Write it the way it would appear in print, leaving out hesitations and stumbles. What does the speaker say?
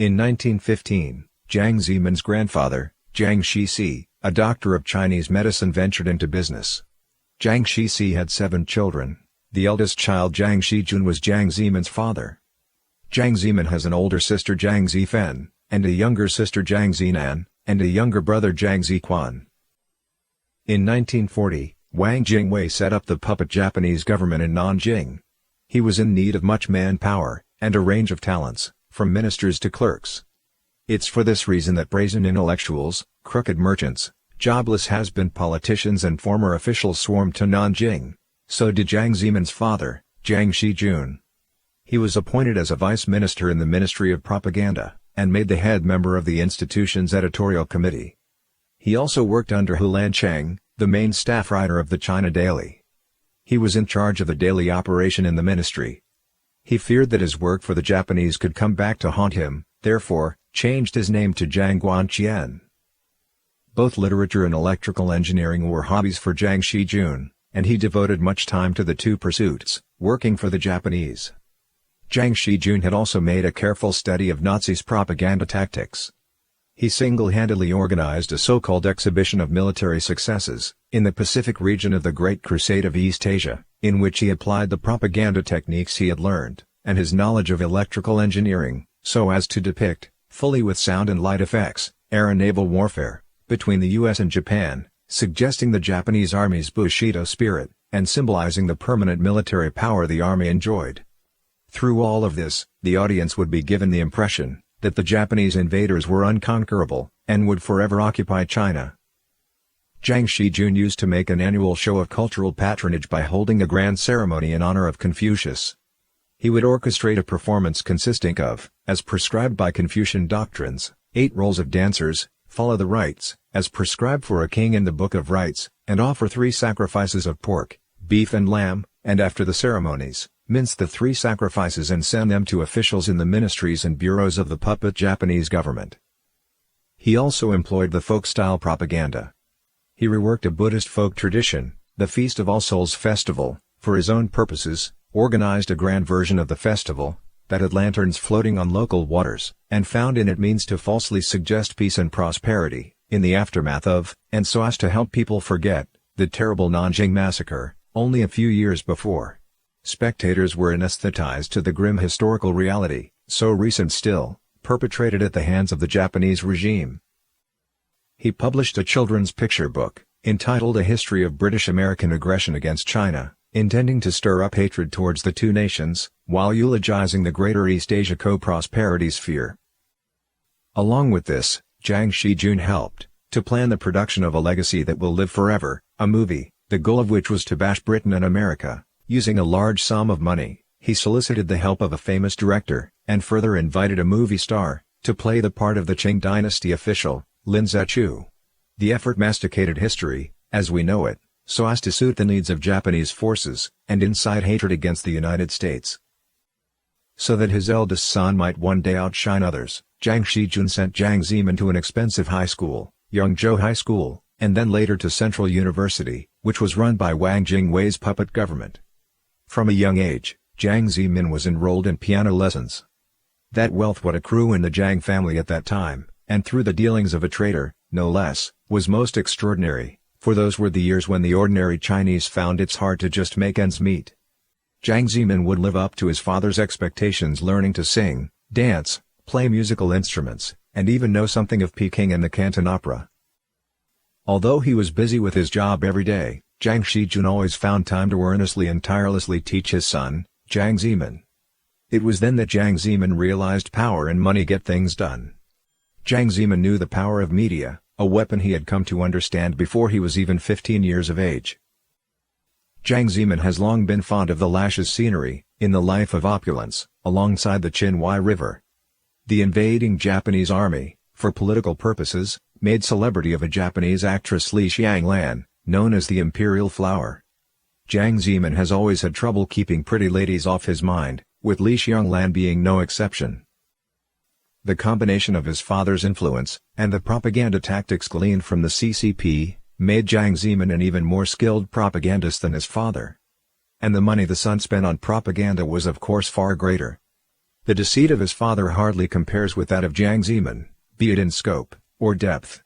In 1915, Jiang Zemin's grandfather, Jiang Shixi, a doctor of Chinese medicine, ventured into business. Jiang Shixi had 7 children. The eldest child, Jiang Shijun, was Jiang Zemin's father. Jiang Zemin has an older sister, Jiang Zifen, and a younger sister, Jiang Zinan, and a younger brother, Jiang Ziquan. In 1940, Wang Jingwei set up the puppet Japanese government in Nanjing. He was in need of much manpower, and a range of talents, from ministers to clerks. It's for this reason that brazen intellectuals, crooked merchants, jobless has-been politicians and former officials swarmed to Nanjing. So did Jiang Zemin's father, Jiang Shijun. He was appointed as a vice minister in the Ministry of Propaganda, and made the head member of the institution's editorial committee. He also worked under Hu Lancheng, the main staff writer of the China Daily. He was in charge of the daily operation in the ministry. He feared that his work for the Japanese could come back to haunt him, therefore, changed his name to Jiang Guanqian. Both literature and electrical engineering were hobbies for Jiang Shijun, and he devoted much time to the two pursuits, working for the Japanese. Jiang Shijun had also made a careful study of Nazis' propaganda tactics. He single-handedly organized a so-called exhibition of military successes, in the Pacific region of the Great Crusade of East Asia, in which he applied the propaganda techniques he had learned, and his knowledge of electrical engineering, so as to depict, fully with sound and light effects, air and naval warfare, between the US and Japan, suggesting the Japanese Army's Bushido spirit, and symbolizing the permanent military power the Army enjoyed. Through all of this, the audience would be given the impression that the Japanese invaders were unconquerable, and would forever occupy China. Jiang Shijun used to make an annual show of cultural patronage by holding a grand ceremony in honor of Confucius. He would orchestrate a performance consisting of, as prescribed by Confucian doctrines, 8 roles of dancers, follow the rites, as prescribed for a king in the Book of Rites, and offer 3 sacrifices of pork, beef and lamb, and after the ceremonies, mince the 3 sacrifices and send them to officials in the ministries and bureaus of the puppet Japanese government. He also employed the folk-style propaganda. He reworked a Buddhist folk tradition, the Feast of All Souls Festival, for his own purposes, organized a grand version of the festival, that had lanterns floating on local waters, and found in it means to falsely suggest peace and prosperity, in the aftermath of, and so as to help people forget, the terrible Nanjing massacre, only a few years before. Spectators were anesthetized to the grim historical reality, so recent still, perpetrated at the hands of the Japanese regime. He published a children's picture book, entitled A History of British-American Aggression Against China, intending to stir up hatred towards the two nations, while eulogizing the greater East Asia co-prosperity sphere. Along with this, Jiang Shijun helped to plan the production of A Legacy That Will Live Forever, a movie, the goal of which was to bash Britain and America. Using a large sum of money, he solicited the help of a famous director, and further invited a movie star, to play the part of the Qing dynasty official, Lin Zechu. The effort masticated history, as we know it, so as to suit the needs of Japanese forces, and incite hatred against the United States. So that his eldest son might one day outshine others, Jiang Shijun sent Jiang Zemin to an expensive high school, Yangzhou High School, and then later to Central University, which was run by Wang Jingwei's puppet government. From a young age, Jiang Zemin was enrolled in piano lessons. That wealth would accrue in the Jiang family at that time, and through the dealings of a traitor, no less, was most extraordinary, for those were the years when the ordinary Chinese found it's hard to just make ends meet. Jiang Zemin would live up to his father's expectations, learning to sing, dance, play musical instruments, and even know something of Peking and the Canton Opera. Although he was busy with his job every day, Jiang Shijun always found time to earnestly and tirelessly teach his son, Jiang Zemin. It was then that Jiang Zemin realized power and money get things done. Jiang Zemin knew the power of media, a weapon he had come to understand before he was even 15 years of age. Jiang Zemin has long been fond of the lashes scenery, in the life of opulence, alongside the Qinhuai River. The invading Japanese army, for political purposes, made celebrity of a Japanese actress Li Xianglan, known as the Imperial Flower. Jiang Zemin has always had trouble keeping pretty ladies off his mind, with Li Xianglan being no exception. The combination of his father's influence, and the propaganda tactics gleaned from the CCP, made Jiang Zemin an even more skilled propagandist than his father. And the money the son spent on propaganda was of course far greater. The deceit of his father hardly compares with that of Jiang Zemin, be it in scope or depth.